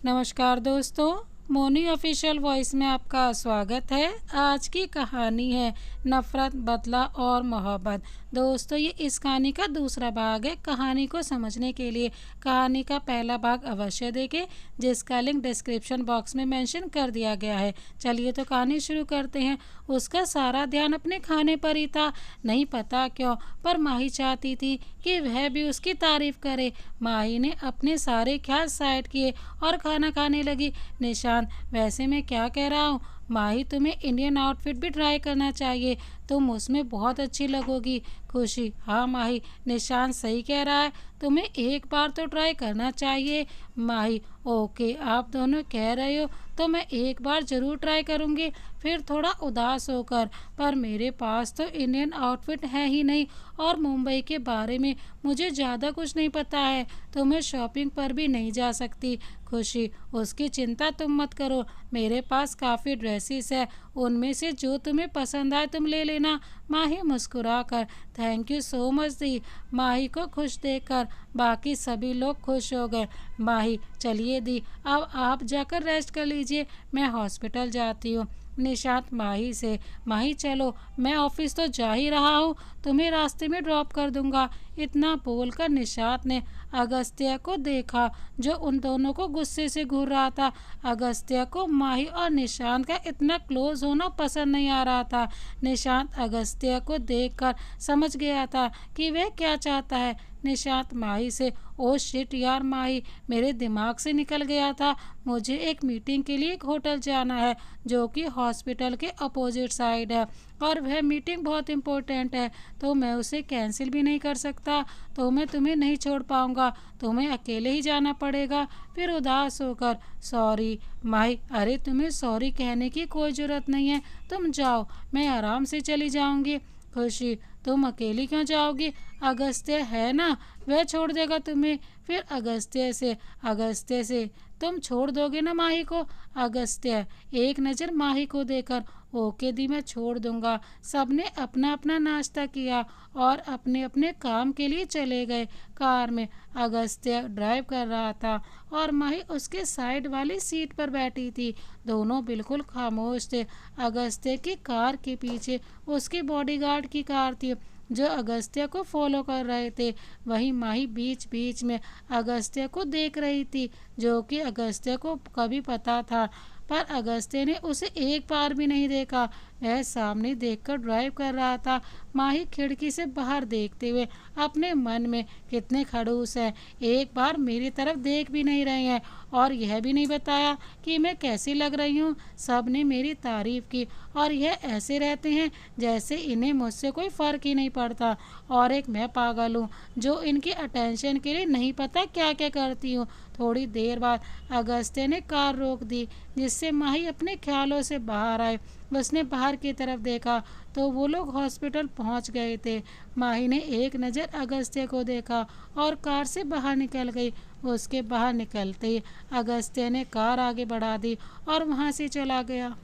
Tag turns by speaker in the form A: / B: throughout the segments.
A: नमस्कार दोस्तों, Moni official voice में आपका स्वागत है। आज की कहानी है नफ़रत, बदला और मोहब्बत। दोस्तों, ये इस कहानी का दूसरा भाग है। कहानी को समझने के लिए कहानी का पहला भाग अवश्य देखें, जिसका लिंक डिस्क्रिप्शन बॉक्स में मेंशन कर दिया गया है। चलिए तो कहानी शुरू करते हैं। उसका सारा ध्यान अपने खाने पर ही था। नहीं पता क्यों, पर माही चाहती थी कि वह भी उसकी तारीफ करे। माही ने अपने सारे ख्याल साइड किए और खाना खाने लगी। निशांत, वैसे मैं क्या कह रहा हूँ, माही तुम्हें इंडियन आउटफिट भी ट्राई करना चाहिए, तुम उसमें बहुत अच्छी लगोगी। खुशी, हाँ माही, निशांत सही कह रहा है, तुम्हें एक बार तो ट्राई करना चाहिए। माही, ओके, आप दोनों कह रहे हो तो मैं एक बार ज़रूर ट्राई करूँगी। फिर थोड़ा उदास होकर, पर मेरे पास तो इंडियन आउटफिट है ही नहीं और मुंबई के बारे में मुझे ज़्यादा कुछ नहीं पता है, तो मैं शॉपिंग पर भी नहीं जा सकती। खुशी, उसकी चिंता तुम मत करो, मेरे पास काफ़ी ड्रेसेस है, उनमें से जो तुम्हें पसंद आए तुम ले लेना। माही मुस्कुराकर थैंक यू सो मच दी। माही को खुश देखकर बाकी सभी लोग खुश हो गए। माही, चलिए दी, अब आप जाकर रेस्ट कर लीजिए, मैं हॉस्पिटल जाती हूँ। निशांत माही से, माही चलो, मैं ऑफिस तो जा ही रहा हूँ, तुम्हें रास्ते में ड्रॉप कर दूंगा। इतना बोलकर निशांत ने अगस्त्य को देखा, जो उन दोनों को गुस्से से घूर रहा था। अगस्त्य को माही और निशांत का इतना क्लोज होना पसंद नहीं आ रहा था। निशांत अगस्त्य को देखकर समझ गया था कि वह क्या चाहता है। निशांत माही से, ओ शिट यार माही, मेरे दिमाग से निकल गया था, मुझे एक मीटिंग के लिए एक होटल जाना है जो कि हॉस्पिटल के अपोजिट साइड है और वह मीटिंग बहुत इम्पोर्टेंट है, तो मैं उसे कैंसिल भी नहीं कर सकता, तो मैं तुम्हें नहीं छोड़ पाऊँगा, तुम्हें अकेले ही जाना पड़ेगा। फिर उदास होकर, सॉरी माही, अरे तुम्हें सॉरी कहने की कोई ज़रूरत नहीं है, तुम जाओ, मैं आराम से चली जाऊँगी। खुशी, तुम अकेली क्यों जाओगी, अगस्त्य है ना, वह छोड़ देगा तुम्हें। फिर अगस्त्य से, तुम छोड़ दोगे ना माही को। अगस्त्य एक नज़र माही को देकर, ओके दी, मैं छोड़ दूंगा। सबने अपना अपना नाश्ता किया और अपने अपने काम के लिए चले गए। कार में अगस्त्य ड्राइव कर रहा था और माही उसके साइड वाली सीट पर बैठी थी। दोनों बिल्कुल खामोश थे। अगस्त्य की कार के पीछे उसके बॉडीगार्ड की कार थी जो अगस्त्य को फॉलो कर रहे थे। वहीं माही बीच बीच में अगस्त्य को देख रही थी, जो कि अगस्त्य को कभी पता था, पर अगस्त्य ने उसे एक बार भी नहीं देखा। वह सामने देखकर ड्राइव कर रहा था। माही खिड़की से बाहर देखते हुए अपने मन में, कितने खड़ूस हैं, एक बार मेरी तरफ देख भी नहीं रहे हैं और यह भी नहीं बताया कि मैं कैसी लग रही हूँ। सब ने मेरी तारीफ की और यह ऐसे रहते हैं जैसे इन्हें मुझसे कोई फ़र्क ही नहीं पड़ता, और एक मैं पागल हूँ जो इनकी अटेंशन के लिए नहीं पता क्या क्या करती हूँ। थोड़ी देर बाद अगस्त्य ने कार रोक दी, जिससे माही अपने ख्यालों से बाहर आए। उसने बाहर की तरफ देखा तो वो लोग हॉस्पिटल पहुंच गए थे। माही ने एक नज़र अगस्त्य को देखा और कार से बाहर निकल गई। उसके बाहर निकलते ही अगस्त्य ने कार आगे बढ़ा दी और वहां से चला गया।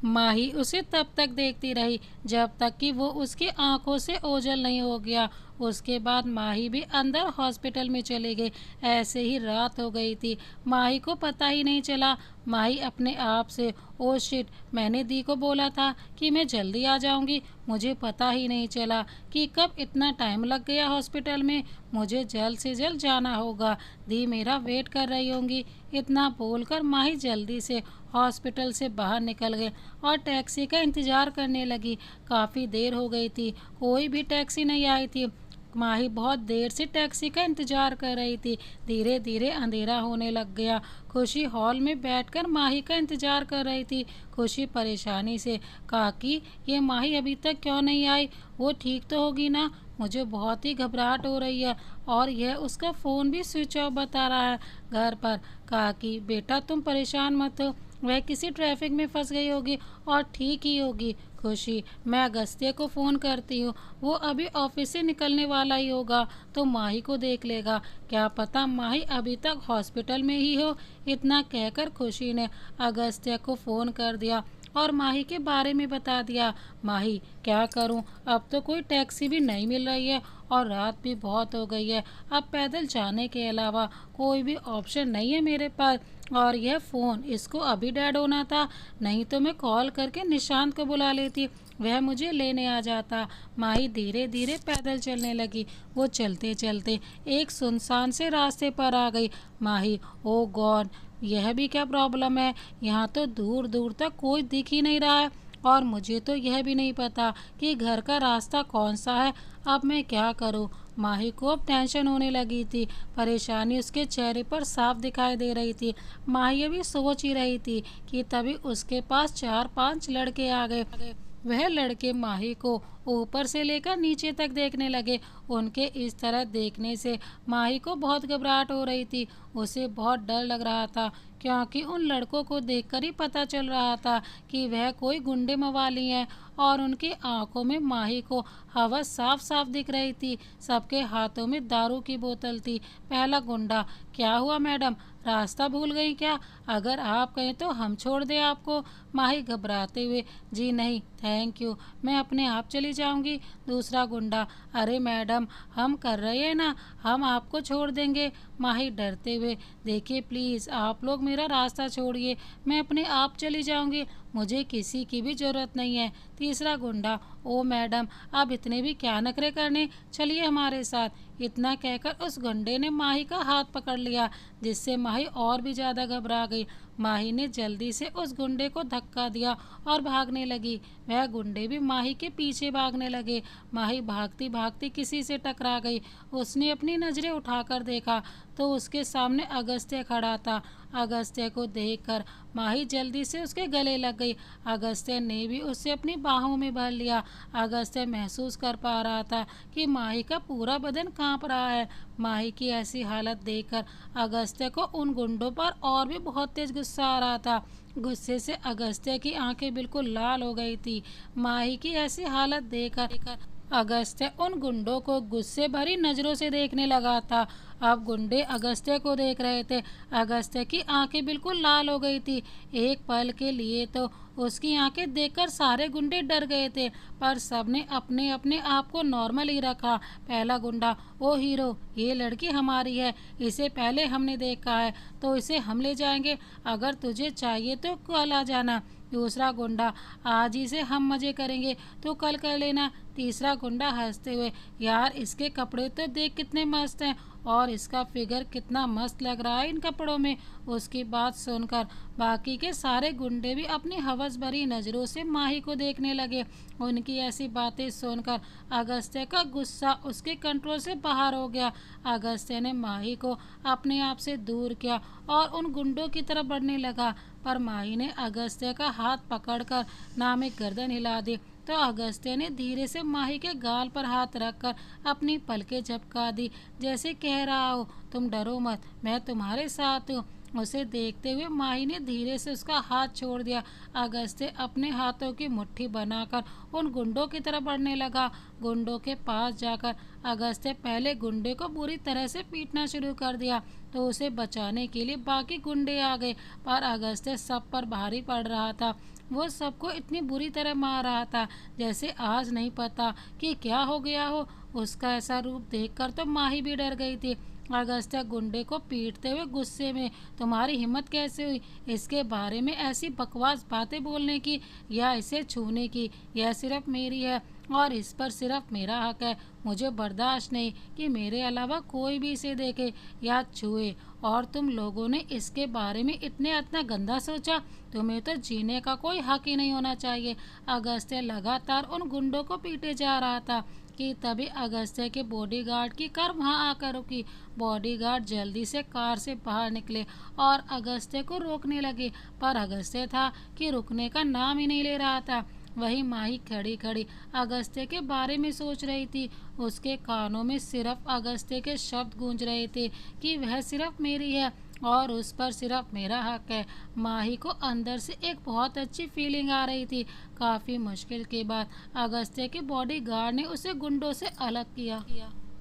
A: माही उसे तब तक देखती रही जब तक कि वो उसकी आंखों से ओझल नहीं हो गया। उसके बाद माही भी अंदर हॉस्पिटल में चले गए। ऐसे ही रात हो गई थी, माही को पता ही नहीं चला। माही अपने आप से, ओ शिट, मैंने दी को बोला था कि मैं जल्दी आ जाऊंगी, मुझे पता ही नहीं चला कि कब इतना टाइम लग गया हॉस्पिटल में, मुझे जल्द से जल्द जाना होगा, दी मेरा वेट कर रही होंगी। इतना बोलकर माही जल्दी से हॉस्पिटल से बाहर निकल गए और टैक्सी का इंतज़ार करने लगी। काफ़ी देर हो गई थी, कोई भी टैक्सी नहीं आई थी। माही बहुत देर से टैक्सी का इंतजार कर रही थी। धीरे धीरे अंधेरा होने लग गया। खुशी हॉल में बैठकर माही का इंतजार कर रही थी। खुशी परेशानी से, काकी, ये माही अभी तक क्यों नहीं आई, वो ठीक तो होगी ना, मुझे बहुत ही घबराहट हो रही है और यह उसका फ़ोन भी स्विच ऑफ बता रहा है घर पर। काकी बेटा, तुम परेशान मत हो, वह किसी ट्रैफिक में फंस गई होगी और ठीक ही होगी। खुशी, मैं अगस्त्य को फ़ोन करती हूँ, वो अभी ऑफिस से निकलने वाला ही होगा तो माही को देख लेगा, क्या पता माही अभी तक हॉस्पिटल में ही हो। इतना कहकर खुशी ने अगस्त्य को फ़ोन कर दिया और माही के बारे में बता दिया। माही, क्या करूं, अब तो कोई टैक्सी भी नहीं मिल रही है और रात भी बहुत हो गई है। अब पैदल जाने के अलावा कोई भी ऑप्शन नहीं है मेरे पास। और यह फ़ोन, इसको अभी डेड होना था, नहीं तो मैं कॉल करके निशांत को बुला लेती, वह मुझे लेने आ जाता। माही धीरे धीरे पैदल चलने लगी। वो चलते चलते एक सुनसान से रास्ते पर आ गई। माही, ओ गॉड, यह भी क्या प्रॉब्लम है? यहाँ तो दूर दूर तक कोई दिख ही नहीं रहा है और मुझे तो यह भी नहीं पता कि घर का रास्ता कौन सा है। अब मैं क्या करूँ? माही को अब टेंशन होने लगी थी। परेशानी उसके चेहरे पर साफ दिखाई दे रही थी। माही अभी सोच ही रही थी कि तभी उसके पास 4-5 लड़के आ गए। वह लड़के माही को ऊपर से लेकर नीचे तक देखने लगे। उनके इस तरह देखने से माही को बहुत घबराहट हो रही थी। उसे बहुत डर लग रहा था क्योंकि उन लड़कों को देखकर ही पता चल रहा था कि वह कोई गुंडे मवाली हैं और उनकी आंखों में माही को हवस साफ साफ दिख रही थी। सबके हाथों में दारू की बोतल थी। पहला गुंडा, क्या हुआ मैडम, रास्ता भूल गई क्या? अगर आप कहें तो हम छोड़ दें आपको। माही घबराते हुए, जी नहीं थैंक यू, मैं अपने आप चली जाऊंगी। दूसरा गुंडा, अरे मैडम हम कर रहे हैं ना, हम आपको छोड़ देंगे। माही डरते हुए, देखिए प्लीज़ आप लोग मेरा रास्ता छोड़िए, मैं अपने आप चली जाऊंगी, मुझे किसी की भी ज़रूरत नहीं है। तीसरा गुंडा, ओ मैडम अब इतने भी क्या नखरे करने, चलिए हमारे साथ। इतना कहकर उस गुंडे ने माही का हाथ पकड़ लिया, जिससे माही और भी ज़्यादा घबरा गई। माही ने जल्दी से उस गुंडे को धक्का दिया और भागने लगी। वह गुंडे भी माही के पीछे भागने लगे। माही भागती भागती किसी से टकरा गई। उसने अपनी नज़रें उठाकर देखा तो उसके सामने अगस्त्य खड़ा था। अगस्त्य को देखकर माही जल्दी से उसके गले लग गई। अगस्त्य ने भी उसे अपनी बाहों में भर लिया। अगस्त्य महसूस कर पा रहा था कि माही का पूरा बदन कांप रहा है। माही की ऐसी हालत देखकर अगस्त्य को उन गुंडों पर और भी बहुत तेज गुस्सा आ रहा था। गुस्से से अगस्त्य की आंखें बिल्कुल लाल हो गई थी। माही की ऐसी हालत देखकर अगस्त्य उन गुंडों को गुस्से भरी नज़रों से देखने लगा था। अब गुंडे अगस्त्य को देख रहे थे। अगस्त्य की आंखें बिल्कुल लाल हो गई थी। एक पल के लिए तो उसकी आंखें देखकर सारे गुंडे डर गए थे, पर सबने अपने अपने आप को नॉर्मल ही रखा। पहला गुंडा, ओ हीरो, ये लड़की हमारी है, इसे पहले हमने देखा है तो इसे हम ले जाएंगे, अगर तुझे चाहिए तो कल आ जाना। दूसरा गुंडा, आज ही से हम मजे करेंगे तो कल कर लेना। तीसरा गुंडा हंसते हुए, यार इसके कपड़े तो देख कितने मस्त हैं और इसका फिगर कितना मस्त लग रहा है इन कपड़ों में। उसकी बात सुनकर बाकी के सारे गुंडे भी अपनी हवस भरी नज़रों से माही को देखने लगे। उनकी ऐसी बातें सुनकर अगस्त्य का गुस्सा उसके कंट्रोल से बाहर हो गया। अगस्त्य ने माही को अपने आप से दूर किया और उन गुंडों की तरफ बढ़ने लगा, पर माही ने अगस्त्य का हाथ पकड़कर नामिक गर्दन हिला दी तो अगस्त्य ने धीरे से माही के गाल पर हाथ रखकर अपनी पलकें झपका दी, जैसे कह रहा हो, तुम डरो मत, मैं तुम्हारे साथ हूँ। उसे देखते हुए माही ने धीरे से उसका हाथ छोड़ दिया। अगस्त्य अपने हाथों की मुट्ठी बनाकर उन गुंडों की तरफ बढ़ने लगा। गुंडों के पास जाकर अगस्त्य पहले गुंडे को बुरी तरह से पीटना शुरू कर दिया तो उसे बचाने के लिए बाकी गुंडे आ गए, पर अगस्त्य सब पर भारी पड़ रहा था। वो सबको इतनी बुरी तरह मार रहा था जैसे आज नहीं पता कि क्या हो गया हो। उसका ऐसा रूप देखकर तो माही भी डर गई थी। अगस्त्य गुंडे को पीटते हुए गुस्से में, तुम्हारी हिम्मत कैसे हुई इसके बारे में ऐसी बकवास बातें बोलने की या इसे छूने की? यह सिर्फ मेरी है और इस पर सिर्फ मेरा हक है। मुझे बर्दाश्त नहीं कि मेरे अलावा कोई भी इसे देखे या छुए, और तुम लोगों ने इसके बारे में इतना गंदा सोचा, तुम्हें तो जीने का कोई हक ही नहीं होना चाहिए। अगस्त्य लगातार उन गुंडों को पीटे जा रहा था कि तभी अगस्त्य के बॉडीगार्ड की कार वहां आकर रुकी। बॉडीगार्ड जल्दी से कार से बाहर निकले और अगस्त्य को रोकने लगे, पर अगस्त्य था कि रुकने का नाम ही नहीं ले रहा था। वही माही खड़ी खड़ी अगस्त्य के बारे में सोच रही थी। उसके कानों में सिर्फ अगस्त्य के शब्द गूंज रहे थे कि वह सिर्फ मेरी है और उस पर सिर्फ मेरा हक है। माही को अंदर से एक बहुत अच्छी फीलिंग आ रही थी। काफ़ी मुश्किल के बाद अगस्त्य के बॉडीगार्ड ने उसे गुंडों से अलग किया।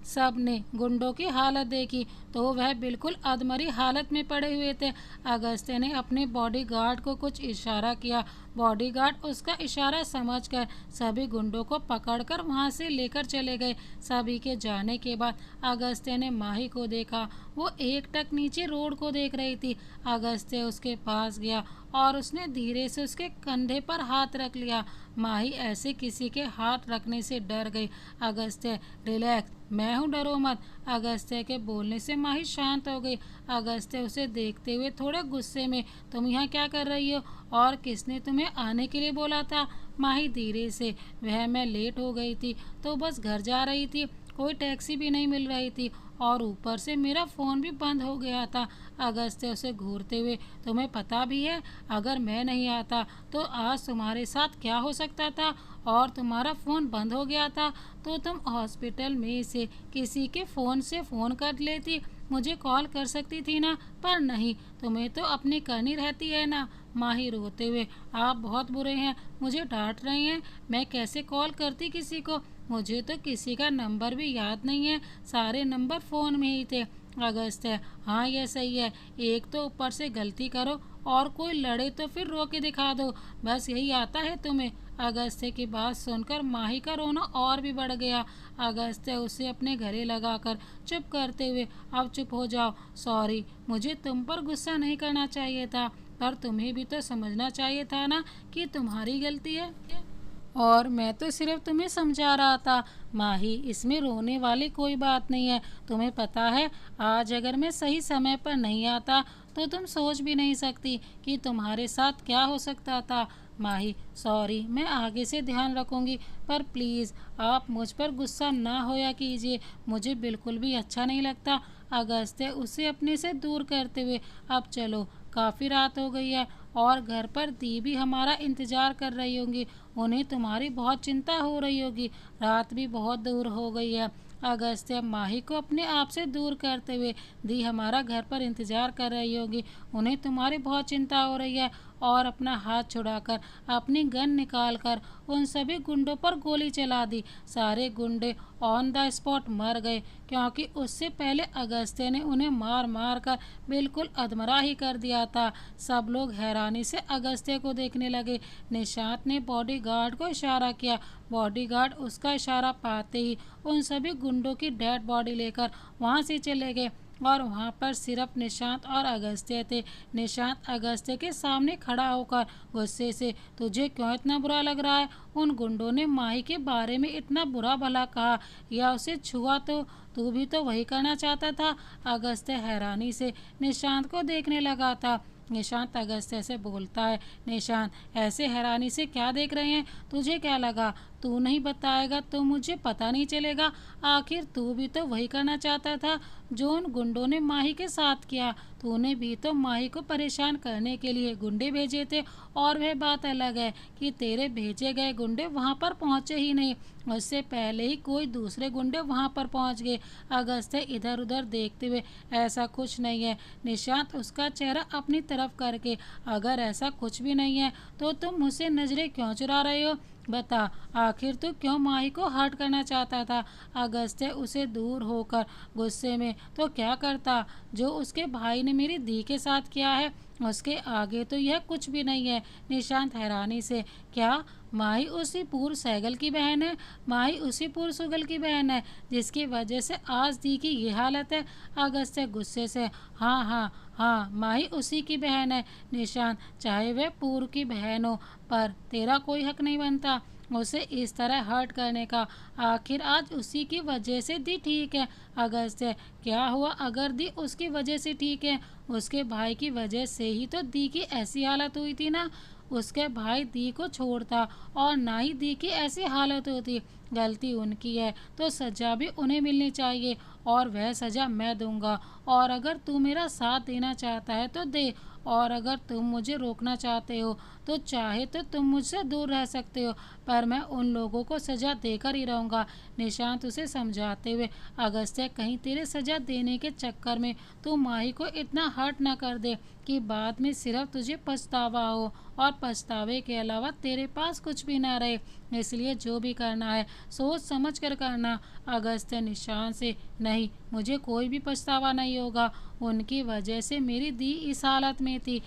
A: सब ने गुंडों की हालत देखी तो वह बिल्कुल अधमरी हालत में पड़े हुए थे। अगस्त्य ने अपने बॉडीगार्ड को कुछ इशारा किया। बॉडीगार्ड उसका इशारा समझकर सभी गुंडों को पकड़कर वहां से लेकर चले गए। सभी के जाने के बाद अगस्त्य ने माही को देखा। वो एकटक नीचे रोड को देख रही थी। अगस्त्य उसके पास गया और उसने धीरे से उसके कंधे पर हाथ रख लिया। माही ऐसे किसी के हाथ रखने से डर गई। अगस्त्य, रिलैक्स, मैं हूँ, डरो मत। अगस्त्य के बोलने से माही शांत हो गई। अगस्त्य उसे देखते हुए थोड़े गुस्से में, तुम यहाँ क्या कर रही हो और किसने तुम्हें आने के लिए बोला था? माही धीरे से, मैं लेट हो गई थी तो बस घर जा रही थी, कोई टैक्सी भी नहीं मिल रही थी और ऊपर से मेरा फ़ोन भी बंद हो गया था। अगस्त्य उसे घूरते हुए, तुम्हें पता भी है अगर मैं नहीं आता तो आज तुम्हारे साथ क्या हो सकता था? और तुम्हारा फ़ोन बंद हो गया था तो तुम हॉस्पिटल में से किसी के फ़ोन से फ़ोन कर लेती, मुझे कॉल कर सकती थी ना, पर नहीं, तुम्हें तो अपनी करनी रहती है ना। माही रोते हुए, आप बहुत बुरे हैं, मुझे डांट रहे हैं, मैं कैसे कॉल करती किसी को, मुझे तो किसी का नंबर भी याद नहीं है, सारे नंबर फ़ोन में ही थे। अगस्त्य, हाँ यह सही है, एक तो ऊपर से गलती करो और कोई लड़े तो फिर रो के दिखा दो, बस यही आता है तुम्हें। अगस्त्य की बात सुनकर माही का रोना और भी बढ़ गया। अगस्त्य उसे अपने गले लगाकर चुप करते हुए, अब चुप हो जाओ, सॉरी, मुझे तुम पर गुस्सा नहीं करना चाहिए था, पर तुम्हें भी तो समझना चाहिए था ना कि तुम्हारी गलती है और मैं तो सिर्फ तुम्हें समझा रहा था। माही, इसमें रोने वाली कोई बात नहीं है, तुम्हें पता है आज अगर मैं सही समय पर नहीं आता तो तुम सोच भी नहीं सकती कि तुम्हारे साथ क्या हो सकता था। माही, सॉरी, मैं आगे से ध्यान रखूंगी, पर प्लीज़ आप मुझ पर गुस्सा ना होया कीजिए, मुझे बिल्कुल भी अच्छा नहीं लगता। अगस्त्य उसे अपने से दूर करते हुए, अब चलो, काफ़ी रात हो गई है और घर पर दी भी हमारा इंतज़ार कर रही होंगी, उन्हें तुम्हारी बहुत चिंता हो रही होगी, रात भी बहुत दूर हो गई है। अगस्त्य माही को अपने आप से दूर करते हुए, दी हमारा घर पर इंतज़ार कर रही होगी, उन्हें तुम्हारी बहुत चिंता हो रही है, और अपना हाथ छुड़ाकर अपनी गन निकालकर उन सभी गुंडों पर गोली चला दी। सारे गुंडे ऑन द स्पॉट मर गए क्योंकि उससे पहले अगस्त्य ने उन्हें मार मार कर बिल्कुल अधमरा ही कर दिया था। सब लोग हैरानी से अगस्त्य को देखने लगे। निशांत ने बॉडीगार्ड को इशारा किया। बॉडीगार्ड उसका इशारा पाते ही उन सभी गुंडों की डेड बॉडी लेकर वहां से चले गए और वहां पर सिर्फ निशांत और अगस्त्य थे। निशांत अगस्त्य के सामने खड़ा होकर गुस्से से, तुझे क्यों इतना बुरा लग रहा है? उन गुंडों ने माही के बारे में इतना बुरा भला कहा या उसे छुआ तो तू भी तो वही करना चाहता था। अगस्त्य हैरानी से निशांत को देखने लगा था। निशांत अगस्त्य से बोलता है, निशांत, ऐसे हैरानी से क्या देख रहे हैं? तुझे क्या लगा तू नहीं बताएगा तो मुझे पता नहीं चलेगा? आखिर तू भी तो वही करना चाहता था जो उन गुंडों ने माही के साथ किया। तूने भी तो माही को परेशान करने के लिए गुंडे भेजे थे, और वह बात अलग है कि तेरे भेजे गए गुंडे वहां पर पहुंचे ही नहीं, उससे पहले ही कोई दूसरे गुंडे वहां पर पहुंच गए। अगस्त्य इधर उधर देखते हुए, ऐसा कुछ नहीं है। निशांत उसका चेहरा अपनी तरफ करके, अगर ऐसा कुछ भी नहीं है तो तुम मुझसे नजरें क्यों चुरा रहे हो? बता, आखिर तू क्यों माही को हर्ट करना चाहता था? अगस्त्य उसे दूर होकर गुस्से में, तो क्या करता जो उसके भाई ने मेरी दी के साथ किया है, उसके आगे तो यह कुछ भी नहीं है। निशांत हैरानी से, क्या माही उसी पूर्व सैगल की बहन है? माही उसी पूर्व सुगल की बहन है जिसकी वजह से आज दी की ये हालत है? अगस्त्य गुस्से से, हाँ हाँ हाँ, माही उसी की बहन है। निशांत, चाहे वह पूर्व की बहन हो, पर तेरा कोई हक नहीं बनता उसे इस तरह हर्ट करने का। आखिर आज उसी की वजह से दी ठीक है। अगस्त्य, क्या हुआ अगर दी उसकी वजह से ठीक है? उसके भाई की वजह से ही तो दी की ऐसी हालत हुई थी ना। उसके भाई दी को छोड़ता और ना ही दी की ऐसी हालत होती। गलती उनकी है तो सजा भी उन्हें मिलनी चाहिए और वह सजा मैं दूंगा, और अगर तू मेरा साथ देना चाहता है तो दे, और अगर तुम मुझे रोकना चाहते हो तो चाहे तो तुम मुझसे दूर रह सकते हो, पर मैं उन लोगों को सजा देकर ही रहूँगा। निशांत उसे समझाते हुए, अगस्त्य कहीं तेरे सजा देने के चक्कर में तू माही को इतना हर्ट न कर दे कि बाद में सिर्फ तुझे पछतावा हो और पछतावे के अलावा तेरे पास कुछ भी ना रहे। इसलिए जो भी करना है सोच समझ कर करना। अगस्त्य निशांत से, नहीं, मुझे कोई भी पछतावा नहीं होगा। उनकी वजह से मेरी दी इस हालत में थी,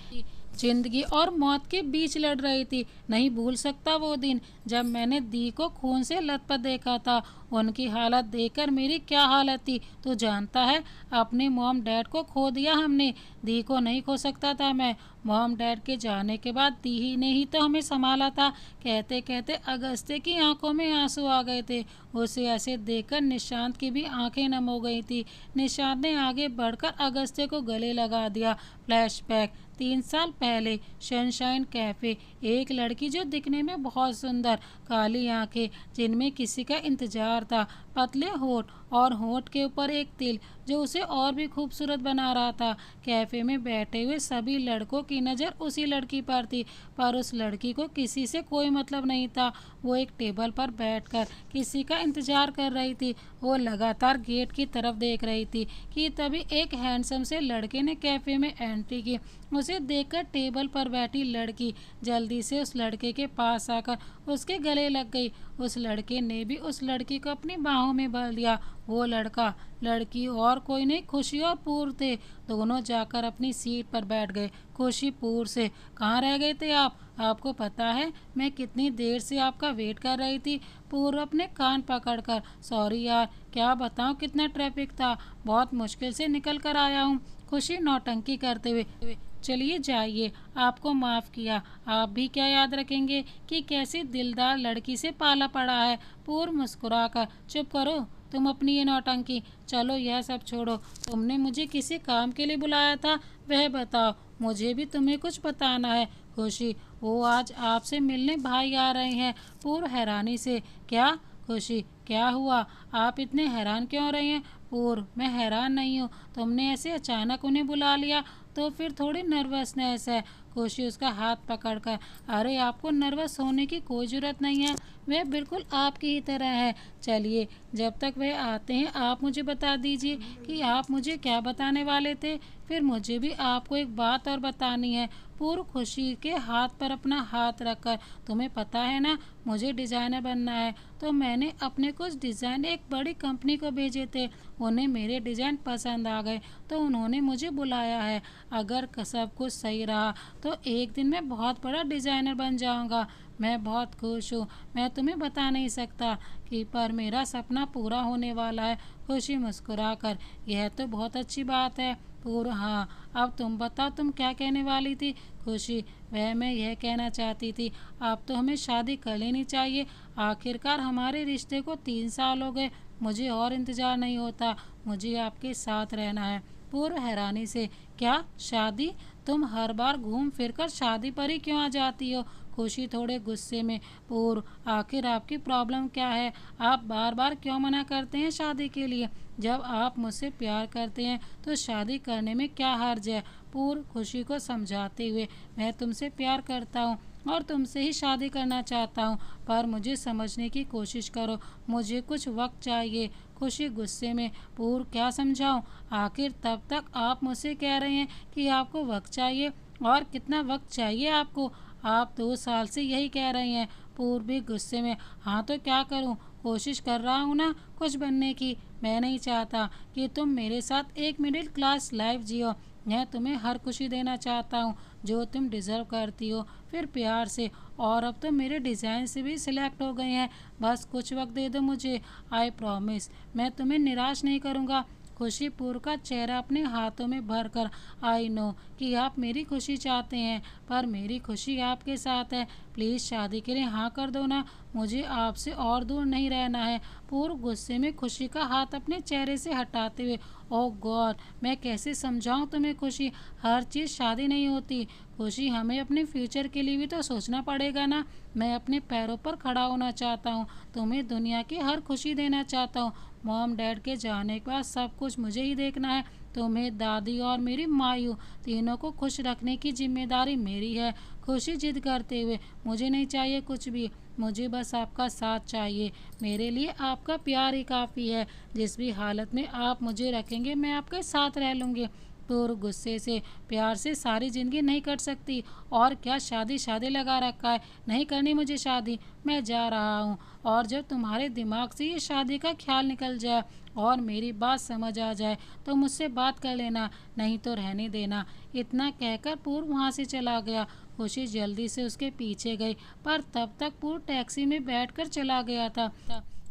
A: जिंदगी और मौत के बीच लड़ रही थी। नहीं भूल सकता वो दिन जब मैंने दी को खून से लथपथ देखा था। उनकी हालत देखकर मेरी क्या हालत थी तू जानता है। अपने मॉम डैड को खो दिया हमने, दी को नहीं खो सकता था मैं। मॉम डैड के जाने के बाद दी ही ने ही तो हमें संभाला था। कहते कहते अगस्त्य की आंखों में आंसू आ गए थे। उसे ऐसे देखकर निशांत की भी आंखें नम हो गई थी। निशांत ने आगे बढ़कर अगस्त्य को गले लगा दिया। फ्लैशबैक 3 साल पहले सनशाइन कैफे। एक लड़की जो दिखने में बहुत सुंदर, काली आंखें जिनमें किसी का इंतजार था, पतले होठ और होठ के ऊपर एक तिल जो उसे और भी खूबसूरत बना रहा था। कैफे में बैठे हुए सभी लड़कों की नज़र उसी लड़की पर थी, पर उस लड़की को किसी से कोई मतलब नहीं था। वो एक टेबल पर बैठकर किसी का इंतजार कर रही थी। वो लगातार गेट की तरफ देख रही थी कि तभी एक हैंडसम से लड़के ने कैफे में एंट्री की। उसे देखकर टेबल पर बैठी लड़की जल्दी से उस लड़के के पास आकर उसके गले लग गई। उस लड़के ने भी उस लड़की को अपनी बाहों में भर लिया। वो लड़का लड़की और कोई नहीं, खुशी और पूर्व थे। दोनों जाकर अपनी सीट पर बैठ गए। खुशी पूर्व से, कहाँ रह गए थे आप? आपको पता है मैं कितनी देर से आपका वेट कर रही थी। पूर्व अपने कान पकड़कर, सॉरी यार, क्या बताऊँ कितना ट्रैफिक था, बहुत मुश्किल से निकल कर आया हूँ। खुशी नौटंकी करते हुए, चलिए जाइए, आपको माफ़ किया। आप भी क्या याद रखेंगे कि कैसी दिलदार लड़की से पाला पड़ा है। पूर्व मुस्कुराकर, चुप करो तुम अपनी ये नौटंकी, चलो यह सब छोड़ो। तुमने मुझे किसी काम के लिए बुलाया था, वह बताओ। मुझे भी तुम्हें कुछ बताना है। खुशी, वो आज आपसे मिलने भाई आ रहे हैं। पूर्व हैरानी से, क्या? खुशी, क्या हुआ? आप इतने हैरान क्यों हो रहे हैं? पूर्व, मैं हैरान नहीं हूँ, तुमने ऐसे अचानक उन्हें बुला लिया तो फिर थोड़ी नर्वसनेस है। खुशी उसका हाथ पकड़कर, अरे आपको नर्वस होने की कोई ज़रूरत नहीं है, वह बिल्कुल आपकी ही तरह है। चलिए, जब तक वह आते हैं आप मुझे बता दीजिए कि आप मुझे क्या बताने वाले थे। फिर मुझे भी आपको एक बात और बतानी है। पूर्व खुशी के हाथ पर अपना हाथ रखकर, तुम्हें पता है ना मुझे डिज़ाइनर बनना है, तो मैंने अपने कुछ डिज़ाइन एक बड़ी कंपनी को भेजे थे। उन्हें मेरे डिज़ाइन पसंद आ गए तो उन्होंने मुझे बुलाया है। अगर सब कुछ सही रहा तो एक दिन मैं बहुत बड़ा डिज़ाइनर बन जाऊंगा। मैं बहुत खुश हूँ, मैं तुम्हें बता नहीं सकता कि पर मेरा सपना पूरा होने वाला है। खुशी मुस्कुराकर, यह तो बहुत अच्छी बात है। पूर्व, हाँ, अब तुम बताओ तुम क्या कहने वाली थी? खुशी, वह मैं यह कहना चाहती थी, अब तो हमें शादी कर लेनी चाहिए। आखिरकार हमारे रिश्ते को 3 साल हो गए, मुझे और इंतज़ार नहीं होता, मुझे आपके साथ रहना है। पूर्व हैरानी से, क्या शादी? तुम हर बार घूम फिर कर शादी पर ही क्यों आ जाती हो? खुशी थोड़े गुस्से में, पूर्व, आखिर आपकी प्रॉब्लम क्या है? आप बार बार क्यों मना करते हैं शादी के लिए? जब आप मुझसे प्यार करते हैं तो शादी करने में क्या हर्ज है? पूर्व खुशी को समझाते हुए, मैं तुमसे प्यार करता हूँ और तुमसे ही शादी करना चाहता हूँ, पर मुझे समझने की कोशिश करो, मुझे कुछ वक्त चाहिए। खुशी गुस्से में, पूर्व, क्या समझाऊं? आखिर तब तक आप मुझसे कह रहे हैं कि आपको वक्त चाहिए, और कितना वक्त चाहिए आपको? आप 2 साल से यही कह रहे हैं। पूर्व भी गुस्से में, हाँ तो क्या करूं, कोशिश कर रहा हूं ना कुछ बनने की। मैं नहीं चाहता कि तुम मेरे साथ एक मिडिल क्लास लाइफ जियो। मैं तुम्हें हर खुशी देना चाहता हूँ जो तुम डिज़र्व करती हो। फिर प्यार से, और अब तो मेरे डिज़ाइन से भी सिलेक्ट हो गए हैं, बस कुछ वक्त दे दो मुझे। आई प्रॉमिस, मैं तुम्हें निराश नहीं करूँगा। खुशी पूर्व का चेहरा अपने हाथों में भरकर, आई नो कि आप मेरी खुशी चाहते हैं, पर मेरी खुशी आपके साथ है। प्लीज़ शादी के लिए हाँ कर दो ना, मुझे आपसे और दूर नहीं रहना है। पूर्व गुस्से में खुशी का हाथ अपने चेहरे से हटाते हुए, ओह गॉड, मैं कैसे समझाऊं तुम्हें खुशी, हर चीज़ शादी नहीं होती। खुशी, हमें अपने फ्यूचर के लिए भी तो सोचना पड़ेगा ना। मैं अपने पैरों पर खड़ा होना चाहता हूँ, तुम्हें दुनिया की हर खुशी देना चाहता हूँ। मॉम डैड के जाने के बाद सब कुछ मुझे ही देखना है। तुम्हें, दादी और मेरी मायू तीनों को खुश रखने की जिम्मेदारी मेरी है। खुशी जिद करते हुए, मुझे नहीं चाहिए कुछ भी, मुझे बस आपका साथ चाहिए। मेरे लिए आपका प्यार ही काफ़ी है। जिस भी हालत में आप मुझे रखेंगे मैं आपके साथ रह लूँगी। तो गुस्से से, प्यार से सारी ज़िंदगी नहीं कट सकती। और क्या शादी शादी लगा रखा है, नहीं करनी मुझे शादी, मैं जा रहा हूँ। और जब तुम्हारे दिमाग से ये शादी का ख्याल निकल जाए और मेरी बात समझ आ जाए तो मुझसे बात कर लेना, नहीं तो रहने देना। इतना कहकर पूर्व वहाँ से चला गया। खुशी जल्दी से उसके पीछे गई, पर तब तक पूर्व टैक्सी में बैठकर चला गया था।